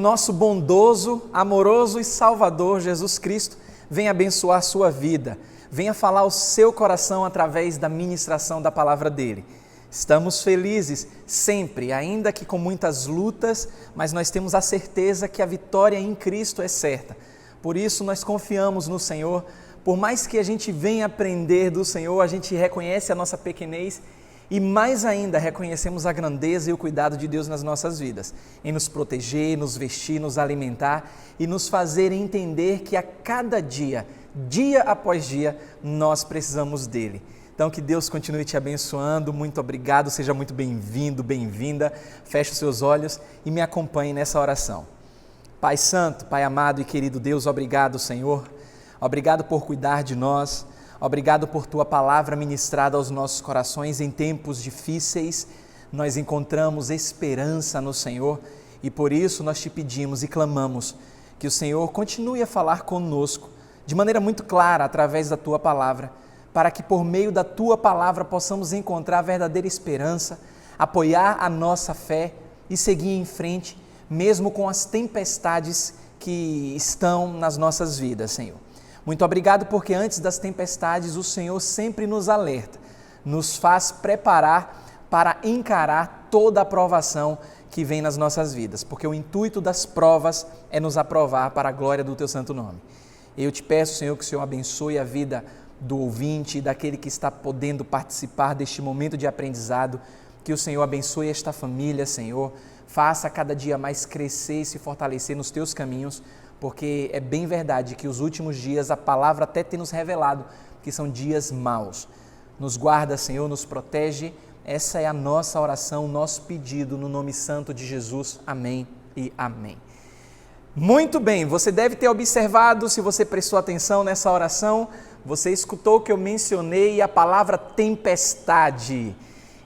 nosso bondoso, amoroso e Salvador Jesus Cristo venha abençoar sua vida, venha falar ao seu coração através da ministração da palavra dele. Estamos felizes sempre, ainda que com muitas lutas, mas nós temos a certeza que a vitória em Cristo é certa. Por isso nós confiamos no Senhor. Por mais que a gente venha aprender do Senhor, a gente reconhece a nossa pequenez e mais ainda reconhecemos a grandeza e o cuidado de Deus nas nossas vidas, em nos proteger, nos vestir, nos alimentar e nos fazer entender que a cada dia, dia após dia, nós precisamos dele. Então que Deus continue te abençoando, muito obrigado, seja muito bem-vindo, bem-vinda, feche os seus olhos e me acompanhe nessa oração. Pai Santo, Pai amado e querido Deus, obrigado Senhor, obrigado por cuidar de nós, obrigado por Tua palavra ministrada aos nossos corações em tempos difíceis. Nós encontramos esperança no Senhor e por isso nós te pedimos e clamamos que o Senhor continue a falar conosco de maneira muito clara através da Tua palavra, para que por meio da Tua palavra possamos encontrar verdadeira esperança, apoiar a nossa fé e seguir em frente, mesmo com as tempestades que estão nas nossas vidas, Senhor. Muito obrigado porque antes das tempestades o Senhor sempre nos alerta, nos faz preparar para encarar toda a provação que vem nas nossas vidas, porque o intuito das provas é nos aprovar para a glória do Teu santo nome. Eu te peço, Senhor, que o Senhor abençoe a vida do ouvinte e daquele que está podendo participar deste momento de aprendizado, que o Senhor abençoe esta família, Senhor, faça cada dia mais crescer e se fortalecer nos Teus caminhos, porque é bem verdade que os últimos dias a palavra até tem nos revelado que são dias maus. Nos guarda, Senhor, nos protege. Essa é a nossa oração, nosso pedido no nome santo de Jesus. Amém e amém. Muito bem, você deve ter observado, se você prestou atenção nessa oração, você escutou que eu mencionei a palavra tempestade.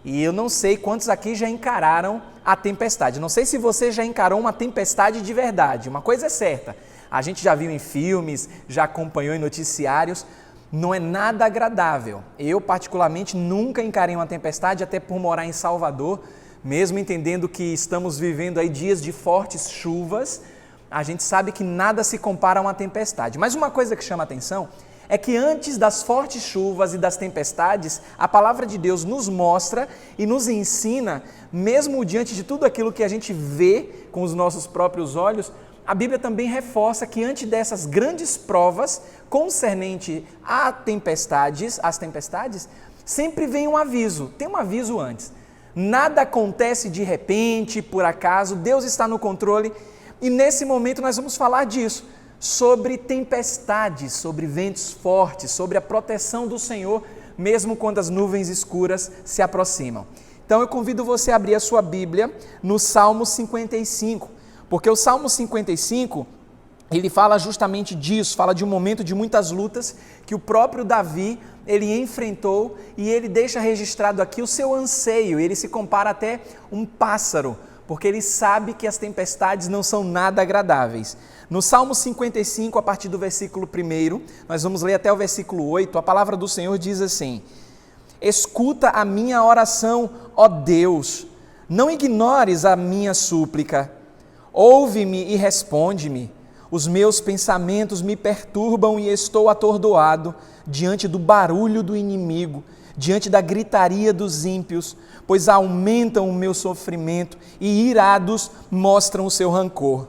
E eu não sei quantos aqui já encararam a tempestade. Não sei se você já encarou uma tempestade de verdade. Uma coisa é certa, a gente já viu em filmes, já acompanhou em noticiários, não é nada agradável. Eu, particularmente, nunca encarei uma tempestade, até por morar em Salvador, mesmo entendendo que estamos vivendo aí dias de fortes chuvas, a gente sabe que nada se compara a uma tempestade. Mas uma coisa que chama a atenção é que antes das fortes chuvas e das tempestades, a palavra de Deus nos mostra e nos ensina, mesmo diante de tudo aquilo que a gente vê com os nossos próprios olhos, a Bíblia também reforça que antes dessas grandes provas concernente às tempestades, sempre vem um aviso, tem um aviso antes. Nada acontece de repente, por acaso, Deus está no controle e nesse momento nós vamos falar disso, sobre tempestades, sobre ventos fortes, sobre a proteção do Senhor, mesmo quando as nuvens escuras se aproximam. Então eu convido você a abrir a sua Bíblia no Salmo 55, porque o Salmo 55, ele fala justamente disso, fala de um momento de muitas lutas que o próprio Davi, ele enfrentou e ele deixa registrado aqui o seu anseio, ele se compara até um pássaro, porque ele sabe que as tempestades não são nada agradáveis. No Salmo 55, a partir do versículo 1, nós vamos ler até o versículo 8, a palavra do Senhor diz assim: escuta a minha oração, ó Deus, não ignores a minha súplica, ouve-me e responde-me. Os meus pensamentos me perturbam e estou atordoado diante do barulho do inimigo, diante da gritaria dos ímpios, pois aumentam o meu sofrimento e irados mostram o seu rancor.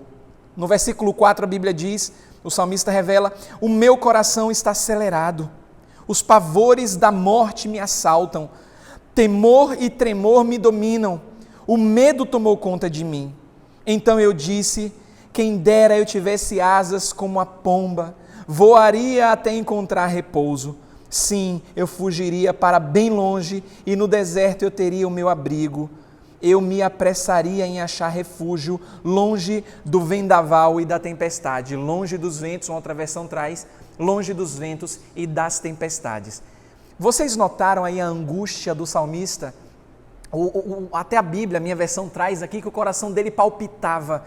No versículo 4 a Bíblia diz, o salmista revela: o meu coração está acelerado, os pavores da morte me assaltam, temor e tremor me dominam, o medo tomou conta de mim. Então eu disse: quem dera eu tivesse asas como a pomba, voaria até encontrar repouso. Sim, eu fugiria para bem longe e no deserto eu teria o meu abrigo. Eu me apressaria em achar refúgio longe do vendaval e da tempestade, longe dos ventos, uma outra versão traz, longe dos ventos e das tempestades. Vocês notaram aí a angústia do salmista? Até a Bíblia, a minha versão traz aqui que o coração dele palpitava.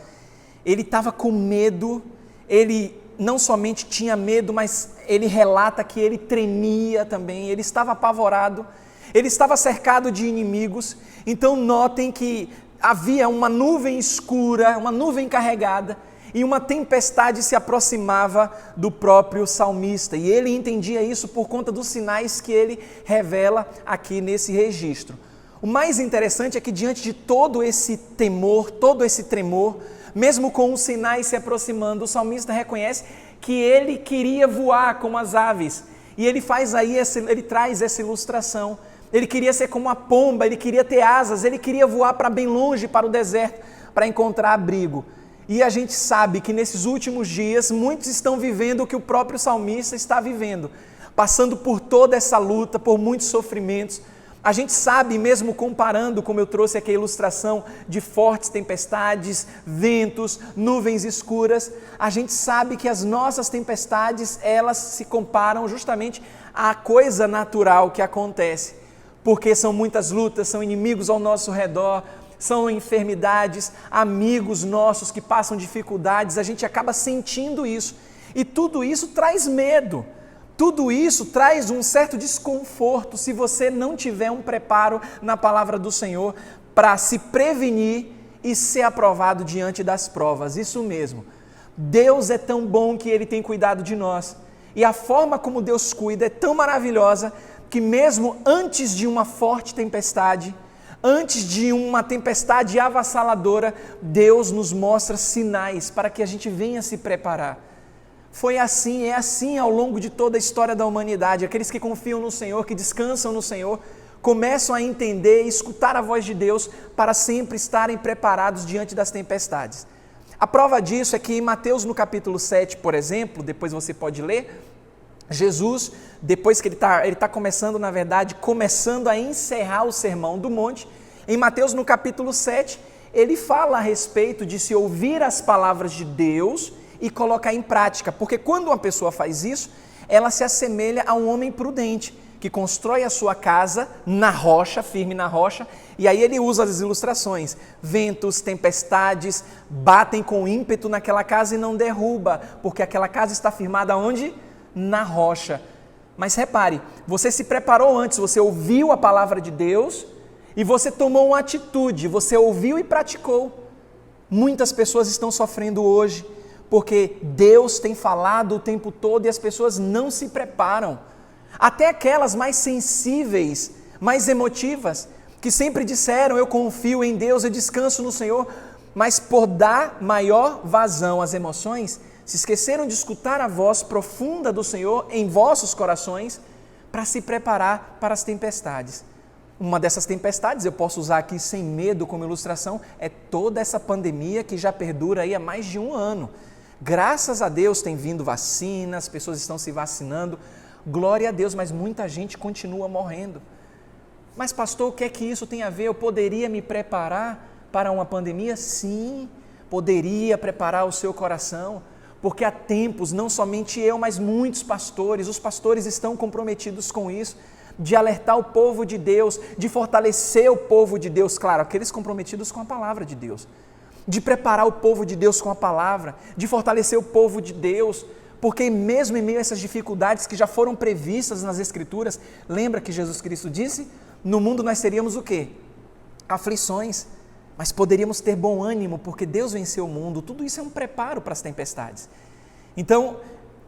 Ele estava com medo, ele não somente tinha medo, mas ele relata que ele tremia também, ele estava apavorado, ele estava cercado de inimigos. Então notem que havia uma nuvem escura, uma nuvem carregada, e uma tempestade se aproximava do próprio salmista. E ele entendia isso por conta dos sinais que ele revela aqui nesse registro. O mais interessante é que diante de todo esse temor, todo esse tremor, mesmo com os sinais se aproximando, o salmista reconhece que ele queria voar como as aves. E ele ele traz essa ilustração. Ele queria ser como a pomba, ele queria ter asas, ele queria voar para bem longe, para o deserto, para encontrar abrigo. E a gente sabe que nesses últimos dias, muitos estão vivendo o que o próprio salmista está vivendo, passando por toda essa luta, por muitos sofrimentos. A gente sabe, mesmo comparando, como eu trouxe aqui a ilustração de fortes tempestades, ventos, nuvens escuras, a gente sabe que as nossas tempestades, elas se comparam justamente à coisa natural que acontece, porque são muitas lutas, são inimigos ao nosso redor, são enfermidades, amigos nossos que passam dificuldades, a gente acaba sentindo isso, e tudo isso traz medo. Tudo isso traz um certo desconforto se você não tiver um preparo na palavra do Senhor para se prevenir e ser aprovado diante das provas. Isso mesmo. Deus é tão bom que Ele tem cuidado de nós. E a forma como Deus cuida é tão maravilhosa que mesmo antes de uma forte tempestade, antes de uma tempestade avassaladora, Deus nos mostra sinais para que a gente venha se preparar. Foi assim, é assim ao longo de toda a história da humanidade. Aqueles que confiam no Senhor, que descansam no Senhor, começam a entender e escutar a voz de Deus para sempre estarem preparados diante das tempestades. A prova disso é que em Mateus no capítulo 7, por exemplo, depois você pode ler, Jesus, depois que ele está começando a encerrar o Sermão do Monte, em Mateus no capítulo 7, ele fala a respeito de se ouvir as palavras de Deus e colocar em prática, porque quando uma pessoa faz isso, ela se assemelha a um homem prudente, que constrói a sua casa na rocha, firme na rocha, e aí ele usa as ilustrações, ventos, tempestades, batem com ímpeto naquela casa e não derruba, porque aquela casa está firmada onde? Na rocha. Mas repare, você se preparou antes, você ouviu a palavra de Deus, e você tomou uma atitude, você ouviu e praticou. Muitas pessoas estão sofrendo hoje, porque Deus tem falado o tempo todo e as pessoas não se preparam. Até aquelas mais sensíveis, mais emotivas, que sempre disseram, eu confio em Deus, eu descanso no Senhor, mas por dar maior vazão às emoções, se esqueceram de escutar a voz profunda do Senhor em vossos corações para se preparar para as tempestades. Uma dessas tempestades, eu posso usar aqui sem medo como ilustração, é toda essa pandemia que já perdura aí há mais de um ano. Graças a Deus tem vindo vacinas, as pessoas estão se vacinando, glória a Deus, mas muita gente continua morrendo. Mas pastor, o que é que isso tem a ver? Eu poderia me preparar para uma pandemia? Sim, poderia preparar o seu coração, porque há tempos, não somente eu, mas muitos pastores, os pastores estão comprometidos com isso, de alertar o povo de Deus, de fortalecer o povo de Deus, claro, aqueles comprometidos com a palavra de Deus, de preparar o povo de Deus com a palavra, de fortalecer o povo de Deus, porque mesmo em meio a essas dificuldades que já foram previstas nas Escrituras, lembra que Jesus Cristo disse? No mundo nós teríamos o quê? Aflições, mas poderíamos ter bom ânimo, porque Deus venceu o mundo. Tudo isso é um preparo para as tempestades. Então,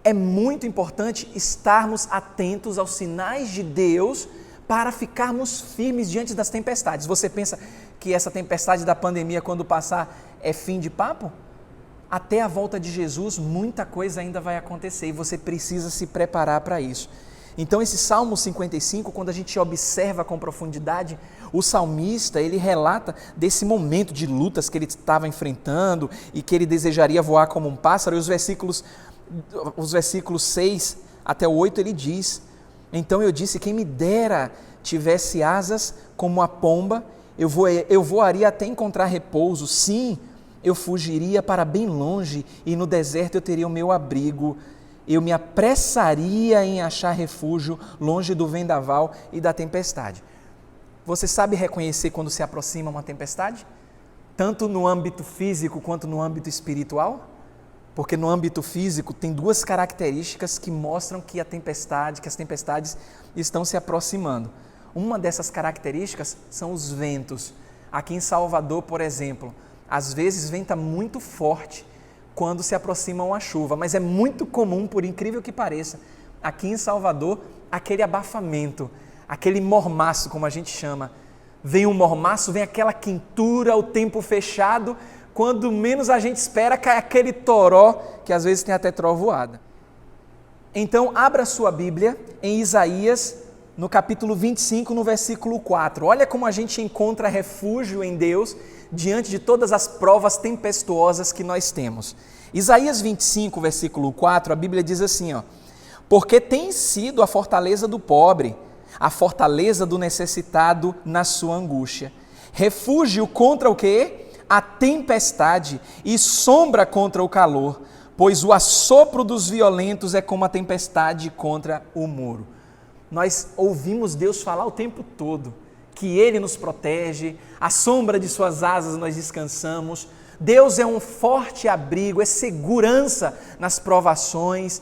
é muito importante estarmos atentos aos sinais de Deus para ficarmos firmes diante das tempestades. Você pensa que essa tempestade da pandemia, quando passar, é fim de papo? Até a volta de Jesus, muita coisa ainda vai acontecer e você precisa se preparar para isso. Então esse Salmo 55, quando a gente observa com profundidade, o salmista, ele relata desse momento de lutas que ele estava enfrentando e que ele desejaria voar como um pássaro, e os versículos 6 até o 8 ele diz, então eu disse, quem me dera tivesse asas como a pomba, eu voaria até encontrar repouso, sim, eu fugiria para bem longe e no deserto eu teria o meu abrigo, eu me apressaria em achar refúgio longe do vendaval e da tempestade. Você sabe reconhecer quando se aproxima uma tempestade? Tanto no âmbito físico quanto no âmbito espiritual? Porque no âmbito físico tem duas características que mostram que as tempestades estão se aproximando. Uma dessas características são os ventos. Aqui em Salvador, por exemplo, às vezes venta muito forte quando se aproxima uma chuva, mas é muito comum, por incrível que pareça, aqui em Salvador, aquele abafamento, aquele mormaço, como a gente chama. Vem um mormaço, vem aquela quentura, o tempo fechado, quando menos a gente espera, cai aquele toró, que às vezes tem até trovoada. Então, abra sua Bíblia em Isaías, no capítulo 25, no versículo 4. Olha como a gente encontra refúgio em Deus diante de todas as provas tempestuosas que nós temos. Isaías 25, versículo 4, a Bíblia diz assim, porque tem sido a fortaleza do pobre, a fortaleza do necessitado na sua angústia. Refúgio contra o quê? A tempestade e sombra contra o calor, pois o assopro dos violentos é como a tempestade contra o muro. Nós ouvimos Deus falar o tempo todo, que Ele nos protege, à sombra de suas asas nós descansamos. Deus é um forte abrigo, é segurança nas provações.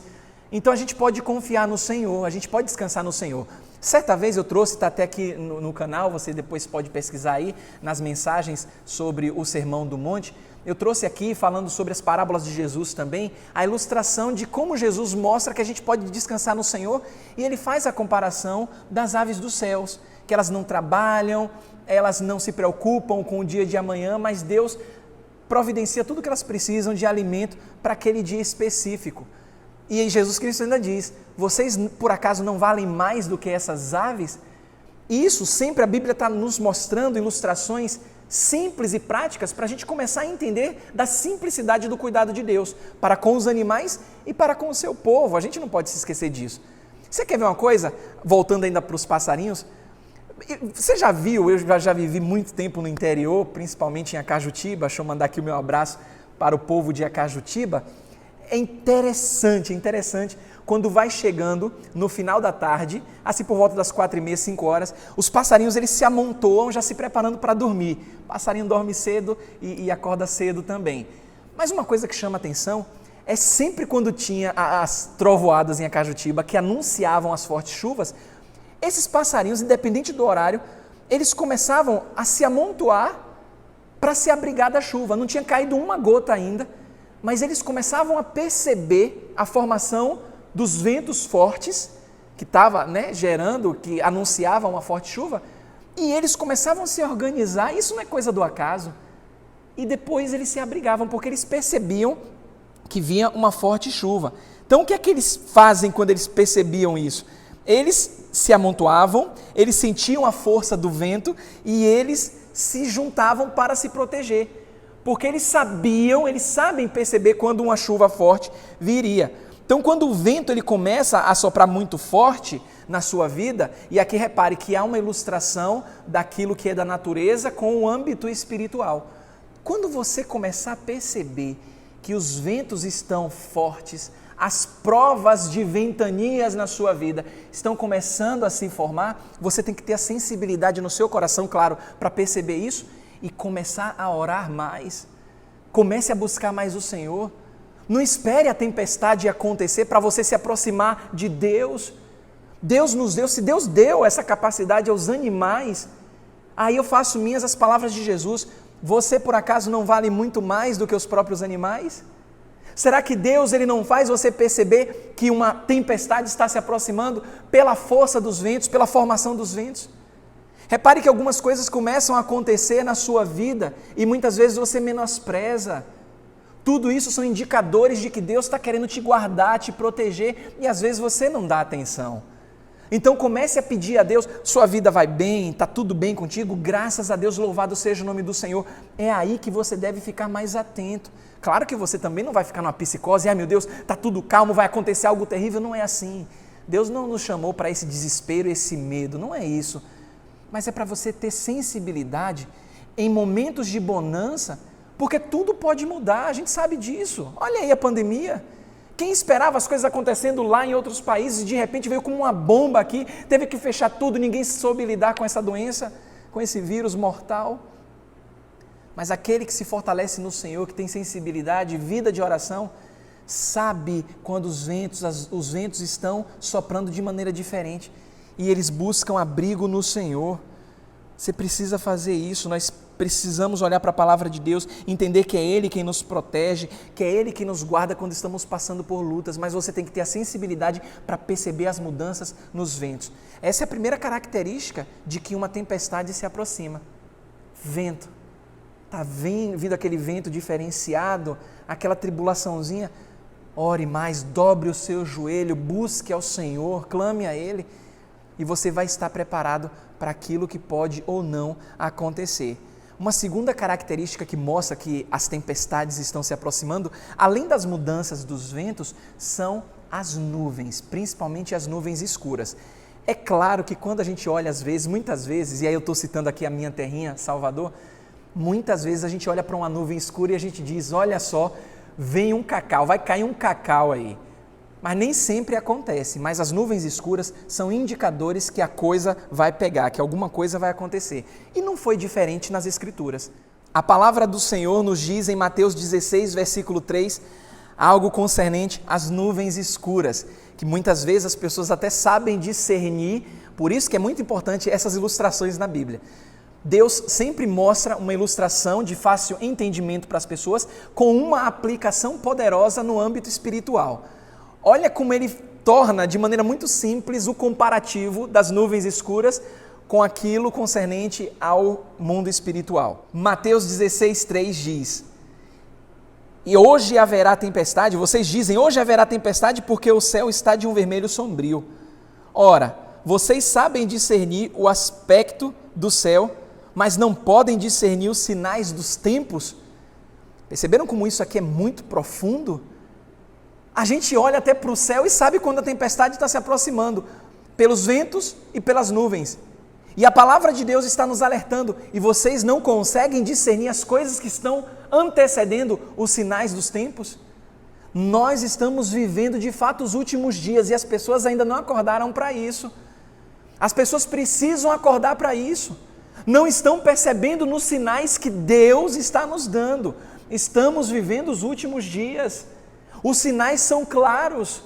Então a gente pode confiar no Senhor, a gente pode descansar no Senhor. Certa vez eu trouxe, está até aqui no canal, você depois pode pesquisar aí nas mensagens sobre o Sermão do Monte. Eu trouxe aqui, falando sobre as parábolas de Jesus também, a ilustração de como Jesus mostra que a gente pode descansar no Senhor, e ele faz a comparação das aves dos céus, que elas não trabalham, elas não se preocupam com o dia de amanhã, mas Deus providencia tudo o que elas precisam de alimento para aquele dia específico. E aí Jesus Cristo ainda diz, vocês por acaso não valem mais do que essas aves? Isso sempre a Bíblia está nos mostrando ilustrações simples e práticas para a gente começar a entender da simplicidade do cuidado de Deus para com os animais e para com o seu povo. A gente não pode se esquecer disso. Você quer ver uma coisa? Voltando ainda para os passarinhos, você já viu, eu já vivi muito tempo no interior, principalmente em Acajutiba, deixa eu mandar aqui o meu abraço para o povo de Acajutiba. É interessante, quando vai chegando no final da tarde, assim por volta das 4h30, 5 horas, os passarinhos eles se amontoam já se preparando para dormir. O passarinho dorme cedo e acorda cedo também. Mas uma coisa que chama atenção é sempre quando tinha as trovoadas em Acajutiba que anunciavam as fortes chuvas, esses passarinhos, independente do horário, eles começavam a se amontoar para se abrigar da chuva. Não tinha caído uma gota ainda, mas eles começavam a perceber a formação dos ventos fortes, que estava gerando, que anunciavam uma forte chuva, e eles começavam a se organizar, isso não é coisa do acaso, e depois eles se abrigavam, porque eles percebiam que vinha uma forte chuva. Então o que é que eles fazem quando eles percebiam isso? Eles se amontoavam, eles sentiam a força do vento e eles se juntavam para se proteger. Porque eles sabem perceber quando uma chuva forte viria. Então, quando o vento ele começa a soprar muito forte na sua vida, e aqui repare que há uma ilustração daquilo que é da natureza com o âmbito espiritual. Quando você começar a perceber que os ventos estão fortes, as provas de ventanias na sua vida estão começando a se formar, você tem que ter a sensibilidade no seu coração, claro, para perceber isso, e começar a orar mais. Comece a buscar mais o Senhor. Não espere a tempestade acontecer para você se aproximar de Deus. Deus nos deu, se Deus deu essa capacidade aos animais, aí eu faço minhas as palavras de Jesus. Você por acaso não vale muito mais do que os próprios animais? Será que Deus ele não faz você perceber que uma tempestade está se aproximando pela força dos ventos, pela formação dos ventos? Repare que algumas coisas começam a acontecer na sua vida e muitas vezes você menospreza. Tudo isso são indicadores de que Deus está querendo te guardar, te proteger e às vezes você não dá atenção. Então comece a pedir a Deus, sua vida vai bem, está tudo bem contigo, graças a Deus, louvado seja o nome do Senhor. É aí que você deve ficar mais atento. Claro que você também não vai ficar numa psicose, meu Deus, está tudo calmo, vai acontecer algo terrível, não é assim. Deus não nos chamou para esse desespero, esse medo, não é isso. Mas é para você ter sensibilidade em momentos de bonança, porque tudo pode mudar, a gente sabe disso. Olha aí a pandemia. Quem esperava as coisas acontecendo lá em outros países, de repente veio como uma bomba aqui, teve que fechar tudo, ninguém soube lidar com essa doença, com esse vírus mortal. Mas aquele que se fortalece no Senhor, que tem sensibilidade, vida de oração, sabe quando os ventos estão soprando de maneira diferente. E eles buscam abrigo no Senhor. Você precisa fazer isso, nós precisamos olhar para a palavra de Deus, entender que é Ele quem nos protege, que é Ele quem nos guarda quando estamos passando por lutas, mas você tem que ter a sensibilidade para perceber as mudanças nos ventos. Essa é a primeira característica de que uma tempestade se aproxima. Vento. Está vindo aquele vento diferenciado, aquela tribulaçãozinha. Ore mais, dobre o seu joelho, busque ao Senhor, clame a Ele e você vai estar preparado para aquilo que pode ou não acontecer. Uma segunda característica que mostra que as tempestades estão se aproximando, além das mudanças dos ventos, são as nuvens, principalmente as nuvens escuras. É claro que quando a gente olha muitas vezes, e aí eu estou citando aqui a minha terrinha, Salvador, muitas vezes a gente olha para uma nuvem escura e a gente diz, olha só, vem um cacau, vai cair um cacau aí. Mas nem sempre acontece, mas as nuvens escuras são indicadores que a coisa vai pegar, que alguma coisa vai acontecer. E não foi diferente nas Escrituras. A palavra do Senhor nos diz em Mateus 16, versículo 3, algo concernente às nuvens escuras, que muitas vezes as pessoas até sabem discernir, por isso que é muito importante essas ilustrações na Bíblia. Deus sempre mostra uma ilustração de fácil entendimento para as pessoas com uma aplicação poderosa no âmbito espiritual. Olha como ele torna de maneira muito simples o comparativo das nuvens escuras com aquilo concernente ao mundo espiritual. Mateus 16:3 diz, e hoje haverá tempestade, vocês dizem, hoje haverá tempestade porque o céu está de um vermelho sombrio. Ora, vocês sabem discernir o aspecto do céu, mas não podem discernir os sinais dos tempos. Perceberam como isso aqui é muito profundo? A gente olha até para o céu e sabe quando a tempestade está se aproximando, pelos ventos e pelas nuvens. E a palavra de Deus está nos alertando, e vocês não conseguem discernir as coisas que estão antecedendo os sinais dos tempos? Nós estamos vivendo de fato os últimos dias e as pessoas ainda não acordaram para isso. As pessoas precisam acordar para isso. Não estão percebendo nos sinais que Deus está nos dando. Estamos vivendo os últimos dias. Os sinais são claros.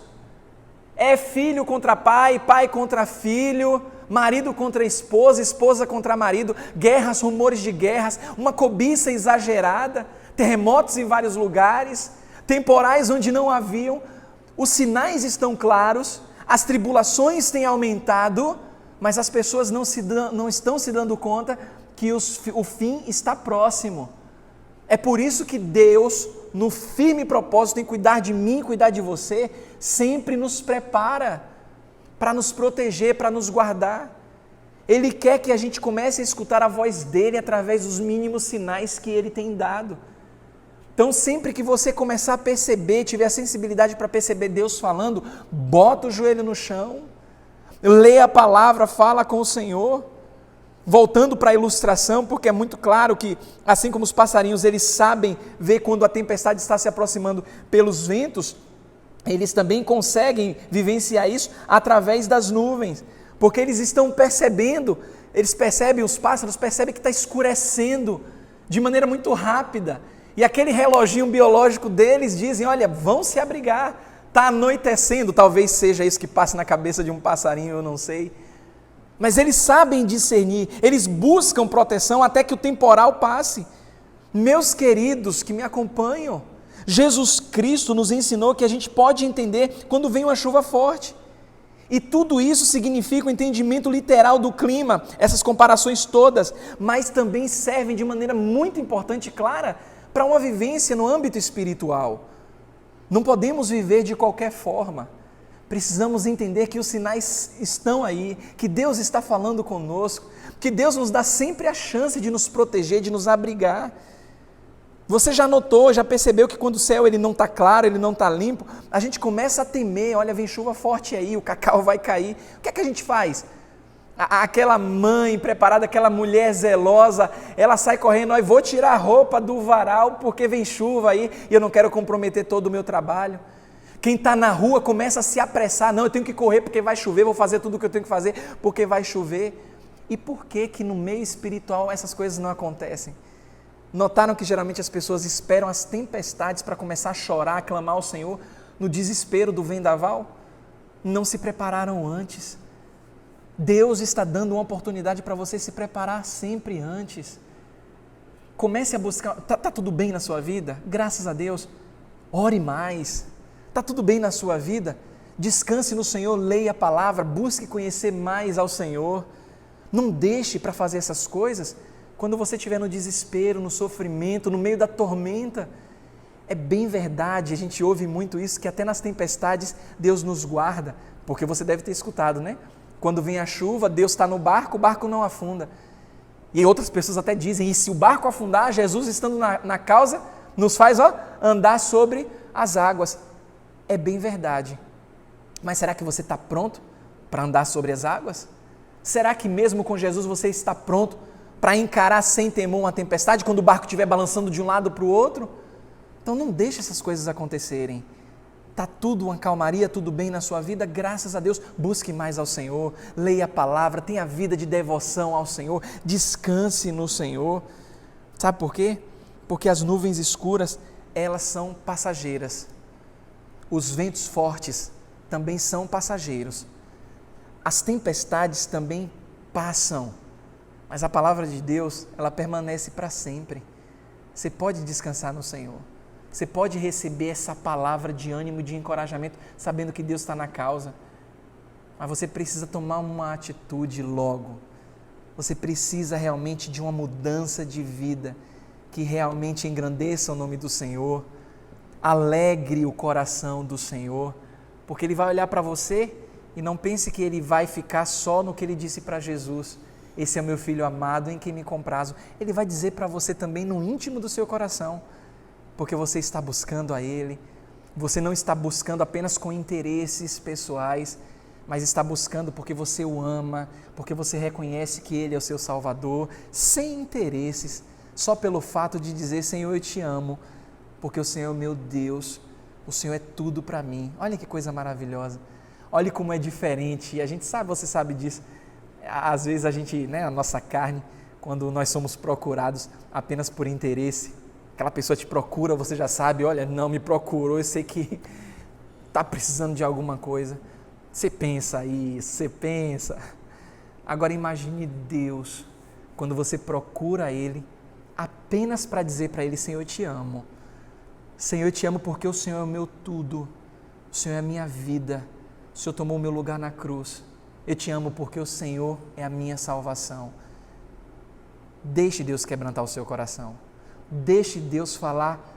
É filho contra pai, pai contra filho, marido contra esposa, esposa contra marido, guerras, rumores de guerras, uma cobiça exagerada, terremotos em vários lugares, temporais onde não haviam. Os sinais estão claros, as tribulações têm aumentado, mas as pessoas não estão se dando conta que o fim está próximo. É por isso que Deus, no firme propósito em cuidar de mim, cuidar de você, sempre nos prepara para nos proteger, para nos guardar. Ele quer que a gente comece a escutar a voz dele através dos mínimos sinais que ele tem dado. Então, sempre que você começar a perceber, tiver a sensibilidade para perceber Deus falando, bota o joelho no chão, lê a palavra, fala com o Senhor. Voltando para a ilustração, porque é muito claro que, assim como os passarinhos, eles sabem ver quando a tempestade está se aproximando pelos ventos, eles também conseguem vivenciar isso através das nuvens, porque eles estão percebendo, eles percebem, os pássaros percebem que está escurecendo de maneira muito rápida, e aquele reloginho biológico deles dizem, olha, vão se abrigar, está anoitecendo, talvez seja isso que passe na cabeça de um passarinho, eu não sei. Mas eles sabem discernir, eles buscam proteção até que o temporal passe. Meus queridos que me acompanham, Jesus Cristo nos ensinou que a gente pode entender quando vem uma chuva forte. E tudo isso significa o entendimento literal do clima, essas comparações todas, mas também servem de maneira muito importante e clara para uma vivência no âmbito espiritual. Não podemos viver de qualquer forma. Precisamos entender que os sinais estão aí, que Deus está falando conosco, que Deus nos dá sempre a chance de nos proteger, de nos abrigar. Você já notou, já percebeu que quando o céu ele não está claro, ele não está limpo, a gente começa a temer, olha, vem chuva forte aí, o cacau vai cair. O que é que a gente faz? Aquela mãe preparada, aquela mulher zelosa, ela sai correndo, ó, vou tirar a roupa do varal porque vem chuva aí e eu não quero comprometer todo o meu trabalho. Quem está na rua começa a se apressar, não, eu tenho que correr porque vai chover, vou fazer tudo o que eu tenho que fazer porque vai chover. E por que no meio espiritual essas coisas não acontecem? Notaram que geralmente as pessoas esperam as tempestades para começar a chorar, a clamar ao Senhor no desespero do vendaval? Não se prepararam antes. Deus está dando uma oportunidade para você se preparar sempre antes. Comece a buscar. Tá tudo bem na sua vida? Graças a Deus. Ore mais. Tá tudo bem na sua vida? Descanse no Senhor, leia a palavra, busque conhecer mais ao Senhor. Não deixe para fazer essas coisas quando você estiver no desespero, no sofrimento, no meio da tormenta. É bem verdade, a gente ouve muito isso, que até nas tempestades Deus nos guarda, porque você deve ter escutado, né? Quando vem a chuva, Deus está no barco, o barco não afunda. E outras pessoas até dizem, e se o barco afundar, Jesus estando na causa, nos faz andar sobre as águas. É bem verdade. Mas será que você está pronto para andar sobre as águas? Será que mesmo com Jesus você está pronto para encarar sem temor uma tempestade, quando o barco estiver balançando de um lado para o outro? Então não deixe essas coisas acontecerem. Está tudo uma calmaria, tudo bem na sua vida, graças a Deus. Busque mais ao Senhor, leia a palavra, tenha vida de devoção ao Senhor, descanse no Senhor. Sabe por quê? Porque as nuvens escuras, elas são passageiras. Os ventos fortes também são passageiros. As tempestades também passam, mas a palavra de Deus, ela permanece para sempre. Você pode descansar no Senhor. Você pode receber essa palavra de ânimo, de encorajamento, sabendo que Deus está na causa. Mas você precisa tomar uma atitude logo. Você precisa realmente de uma mudança de vida, que realmente engrandeça o nome do Senhor, alegre o coração do Senhor, porque Ele vai olhar para você e não pense que Ele vai ficar só no que Ele disse para Jesus. Esse é o meu filho amado em quem me comprazo. Ele vai dizer para você também no íntimo do seu coração, porque você está buscando a Ele. Você não está buscando apenas com interesses pessoais, mas está buscando porque você o ama, porque você reconhece que Ele é o seu Salvador, sem interesses, só pelo fato de dizer, Senhor, eu te amo, porque o Senhor é meu Deus, o Senhor é tudo para mim. Olha que coisa maravilhosa. Olha como é diferente, e a gente sabe, você sabe disso. Às vezes a gente, a nossa carne, quando nós somos procurados apenas por interesse, aquela pessoa te procura, você já sabe, olha, não me procurou, eu sei que está precisando de alguma coisa. Você pensa isso, você pensa. Agora imagine Deus, quando você procura Ele, apenas para dizer para Ele, Senhor, eu te amo. Senhor, eu te amo porque o Senhor é o meu tudo, o Senhor é a minha vida, o Senhor tomou o meu lugar na cruz. Eu te amo porque o Senhor é a minha salvação. Deixe Deus quebrantar o seu coração. Deixe Deus falar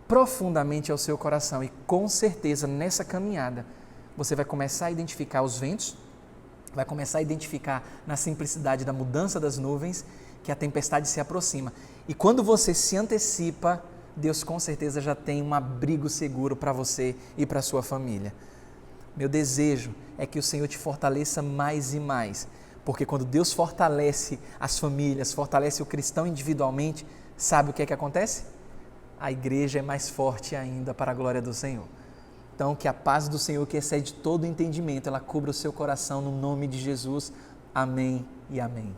profundamente ao seu coração e com certeza nessa caminhada você vai começar a identificar os ventos, vai começar a identificar na simplicidade da mudança das nuvens que a tempestade se aproxima. E quando você se antecipa, Deus com certeza já tem um abrigo seguro para você e para a sua família. Meu desejo é que o Senhor te fortaleça mais e mais, porque quando Deus fortalece as famílias, fortalece o cristão individualmente, sabe o que é que acontece? A igreja é mais forte ainda para a glória do Senhor. Então, que a paz do Senhor, que excede todo entendimento, ela cubra o seu coração no nome de Jesus. Amém e amém.